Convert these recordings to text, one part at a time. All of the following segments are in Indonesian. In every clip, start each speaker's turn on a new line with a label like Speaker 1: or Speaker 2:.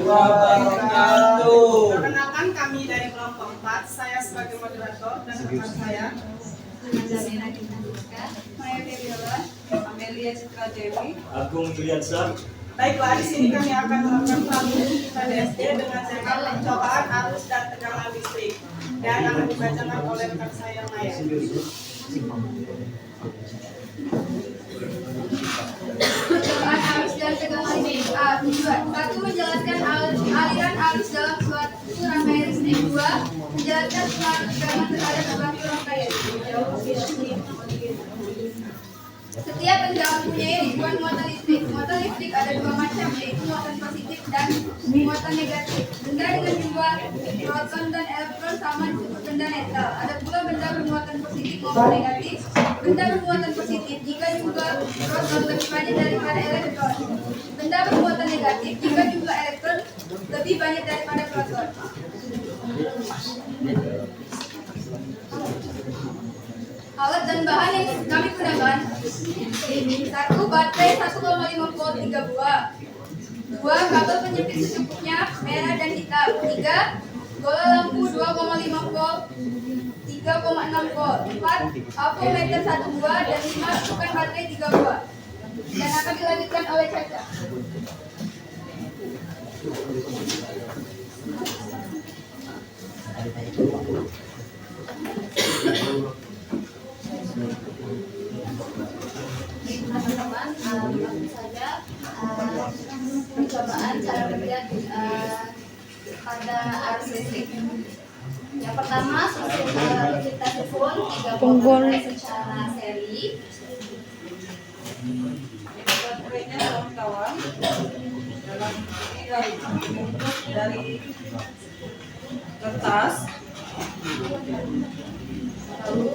Speaker 1: wabarakatuh.
Speaker 2: Perkenalkan kami dari kelompok 4. Saya sebagai moderator dan rekan saya
Speaker 3: Angelina Dinandika, Maya Febiola, Amelia Citra Dewi,
Speaker 1: Agung Yuliansyah.
Speaker 2: Baiklah, di sini kami akan melakukan praktik PDSD dengan tema pencobaan arus dan tegangan listrik dan akan dibacakan oleh rekan saya Maya.
Speaker 3: pencobaan arus dan tegangan listrik. Tujuan: 1. Menjelaskan aliran arus dalam suatu rangkaian listrik. 2. Menjelaskan pengaruh tegangan terhadap suatu rangkaian. Setiap benda mempunyai ribuan muatan listrik. Muatan listrik ada dua macam, yaitu muatan positif dan muatan negatif. Benda dengan jumlah proton dan elektron sama disebut benda netral. Ada pula benda bermuatan positif maupun negatif. Benda bermuatan positif jika jumlah proton lebih banyak daripada elektron. Benda bermuatan negatif jika jumlah elektron lebih banyak daripada proton. Alat dan bahan yang kami gunakan: 1. Baterai 1,5 volt 3 buah. 2. Kabel penjepit secukupnya, merah dan hitam. 3. Bola lampu 2,5 volt 3,6 volt. 4. Ampometer 1 buah. Dan 5. Bukan baterai 3 buah. Dan akan dilanjutkan oleh Caca.
Speaker 4: Teman-teman, langsung saja percobaan cara kerja pada arus listrik. Yang pertama, kita susun 3 baterai secara seri.
Speaker 2: Baterainya kawan-kawan dalam dari kertas.
Speaker 4: Lalu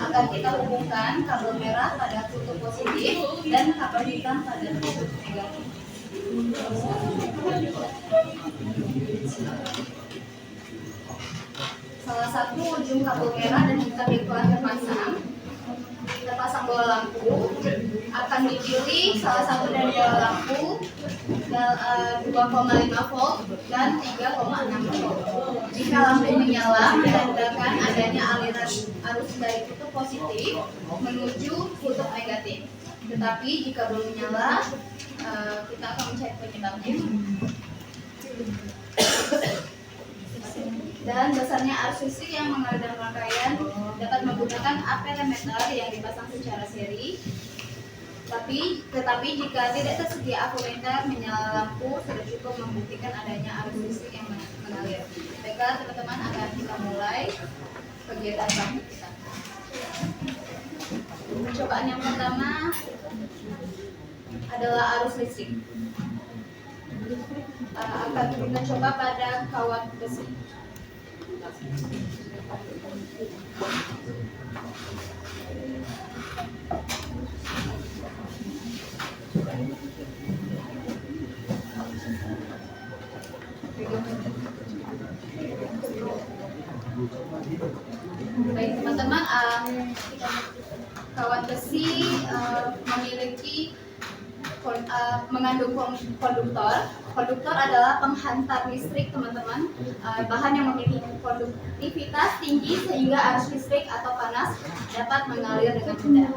Speaker 4: akan kita hubungkan kabel merah pada kutub positif dan kabel hitam pada kutub negatif. Salah satu ujung kabel merah dan hitam yang telah terpasang, kita pasang bola lampu. Akan dipilih salah satu dari bola lampu 2,5 volt dan 3,6 volt. Jika lampu menyala, menandakan adanya aliran arus dari kutub positif menuju kutub negatif. Tetapi jika belum menyala, kita akan mencari penyebabnya. Dan dasarnya arus listrik yang mengalir dalam rangkaian dapat menggunakan ampermeter yang dipasang secara seri. Tetapi jika tidak tersedia ampermeter, menyala lampu sudah cukup membuktikan adanya arus listrik yang mengalir. Baiklah teman-teman, akan kita mulai kegiatan praktik kita. Percobaan yang pertama adalah arus listrik. Akan kita coba pada kawat besi. Baik teman-teman, kawat besi memiliki mengandung konduktor. Konduktor adalah penghantar listrik teman-teman. Bahan yang memiliki konduktivitas tinggi sehingga arus listrik atau panas dapat mengalir dengan mudah.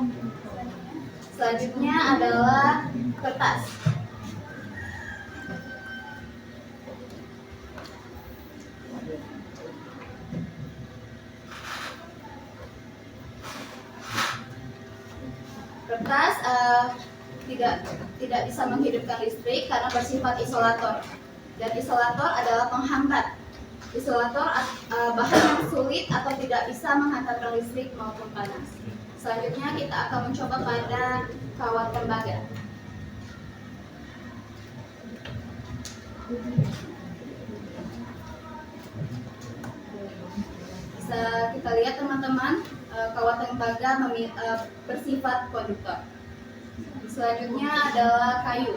Speaker 4: Selanjutnya adalah kertas. Kertas tidak bisa menghidupkan listrik karena bersifat isolator, dan isolator adalah penghambat. Isolator bahan yang sulit atau tidak bisa menghantarkan listrik maupun panas. Selanjutnya kita akan mencoba pada kawat tembaga. Bisa kita lihat teman-teman, kawat tembaga bersifat konduktor. Selanjutnya adalah kayu.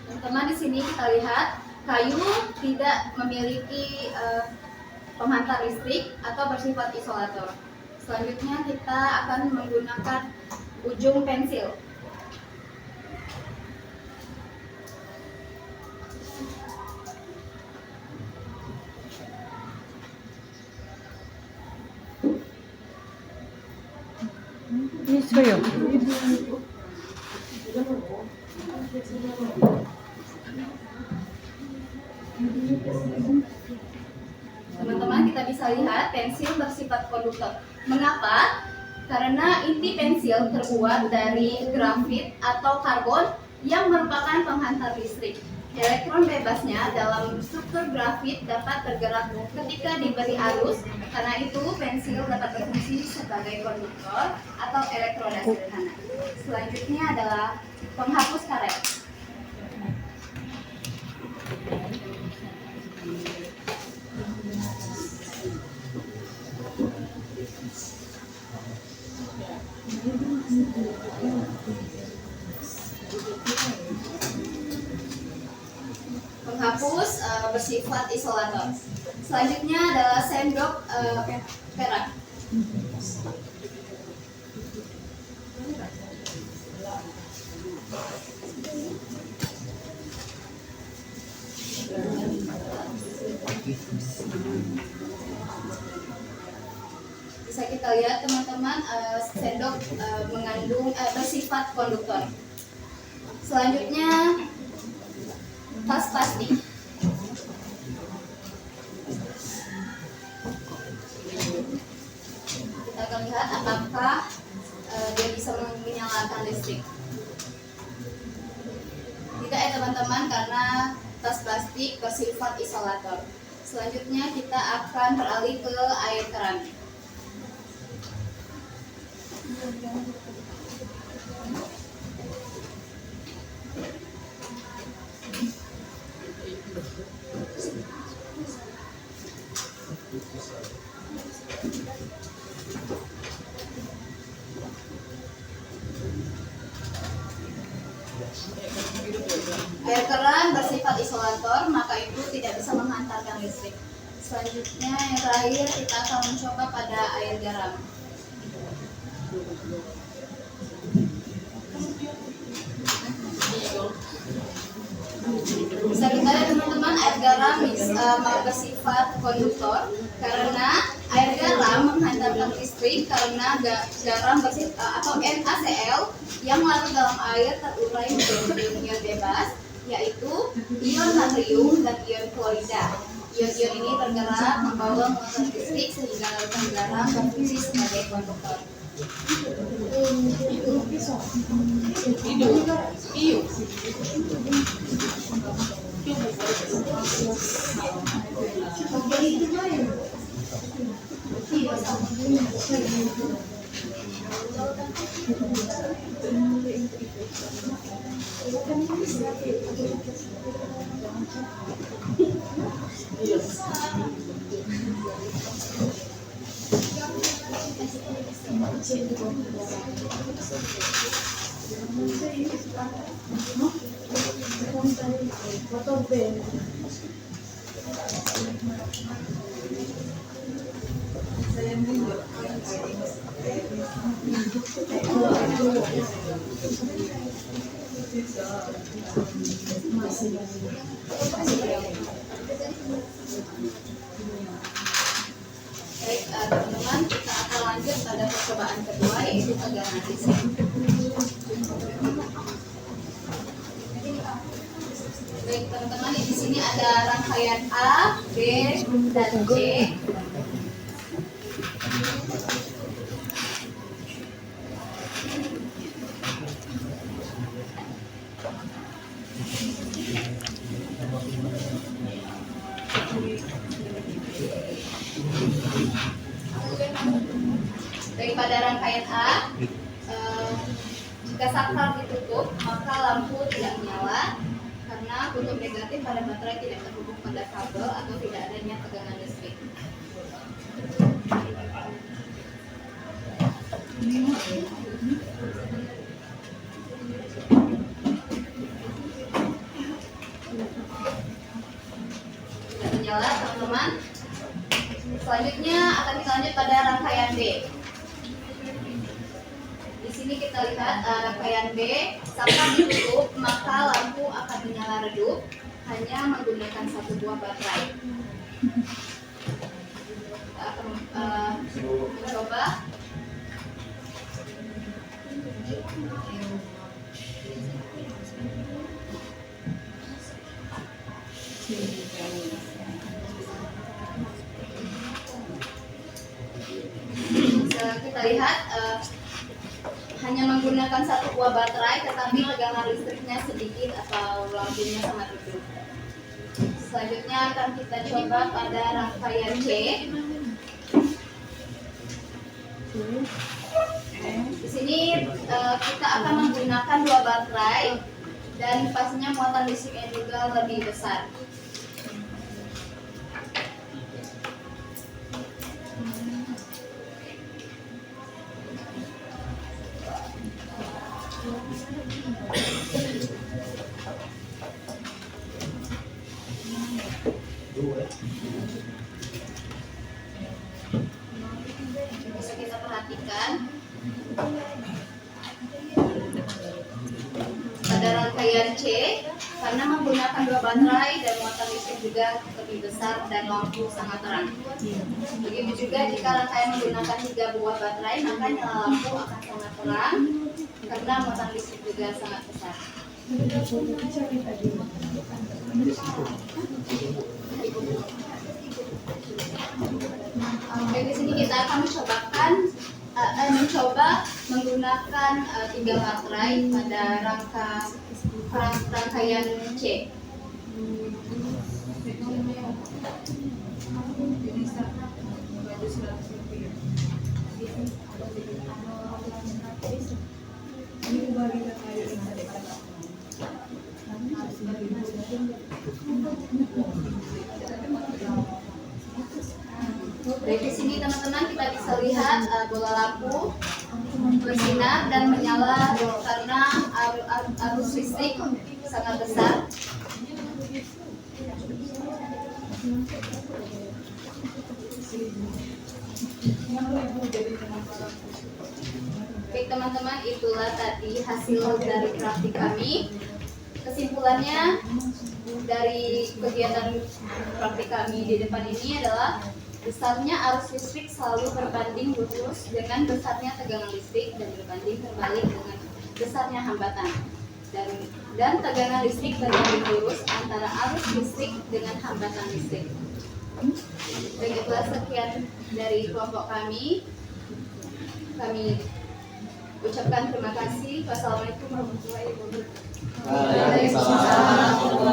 Speaker 4: Teman-teman, di sini kita lihat kayu tidak memiliki penghantar listrik atau bersifat isolator. Selanjutnya kita akan menggunakan ujung pensil.
Speaker 5: 있어요.
Speaker 4: Teman-teman, kita bisa lihat pensil bersifat konduktor. Mengapa? Karena inti pensil terbuat dari grafit atau karbon yang merupakan penghantar listrik. Elektron bebasnya dalam struktur grafit dapat bergerak ketika diberi arus, karena itu pensil dapat berfungsi sebagai konduktor atau elektroda sederhana. Selanjutnya adalah penghapus karet. Penghapus bersifat isolator. Selanjutnya adalah sendok perak. Bisa kita lihat teman-teman, sendok mengandung bersifat konduktor. Selanjutnya tas plastik. Kita akan lihat apakah dia bisa menyalakan listrik. Tidak ya teman-teman, karena tas plastik bersifat isolator. Selanjutnya kita akan beralih ke air keramik. Air keran bersifat isolator, maka itu tidak bisa menghantarkan listrik. Selanjutnya yang terakhir kita akan mencoba pada air garam. Bisa kita lihat teman-teman, air garam bersifat konduktor karena air garam menghantarkan listrik karena garam bersifat atau NaCl yang larut dalam air terurai menjadi ion bebas, yaitu ion natrium dan ion klorida. Ion-ion ini bergerak membawa muatan listrik sehingga larutan garam berfungsi sebagai konduktor. Baik teman-teman, kita akan lanjut pada percobaan kedua, yaitu tegangan listrik. Baik teman-teman, di sini ada rangkaian A, B, dan C. Baik, pada rangkaian A, jika saklar ditutup, maka lampu tidak menyala karena kutub negatif pada baterai tidak terhubung pada kabel atau tidak adanya tegangan listrik. Tidak menyala teman-teman. Selanjutnya akan kita lanjut pada rangkaian B. Di sini kita lihat rangkaian B, saat ditutup maka lampu akan menyala redup hanya menggunakan satu buah baterai. Kita akan mencoba. Kita lihat hanya menggunakan satu buah baterai tetapi tegangan listriknya sedikit atau lampunya sangat redup. Selanjutnya akan kita coba pada rangkaian C. Di sini kita akan menggunakan dua baterai dan pastinya muatan listriknya juga lebih besar. Bisa kita perhatikan pada rangkaian C, karena menggunakan dua baterai dan muatan listrik juga lebih besar dan lampu sangat terang. Begitu juga jika rangkaian menggunakan 3 buah baterai, maka nyala lampu akan sangat terang karena muatan listrik juga sangat besar. Oke, di sini kita akan mencoba menggunakan 3 baterai pada rangkaian C. Dari sini teman-teman kita bisa lihat bola lampu bersinar dan menyala karena arus listrik sangat besar. Baik teman-teman, itulah tadi hasil dari praktik kami. Kesimpulannya dari kegiatan praktik kami di depan ini adalah besarnya arus listrik selalu berbanding lurus dengan besarnya tegangan listrik dan berbanding terbalik dengan besarnya hambatan. Dan tegangan listrik berbanding lurus antara arus listrik dengan hambatan listrik. Begitulah sekian dari kelompok kami. Kami ucapkan terima kasih. Wassalamualaikum warahmatullahi wabarakatuh.
Speaker 1: Waalaikumsalam.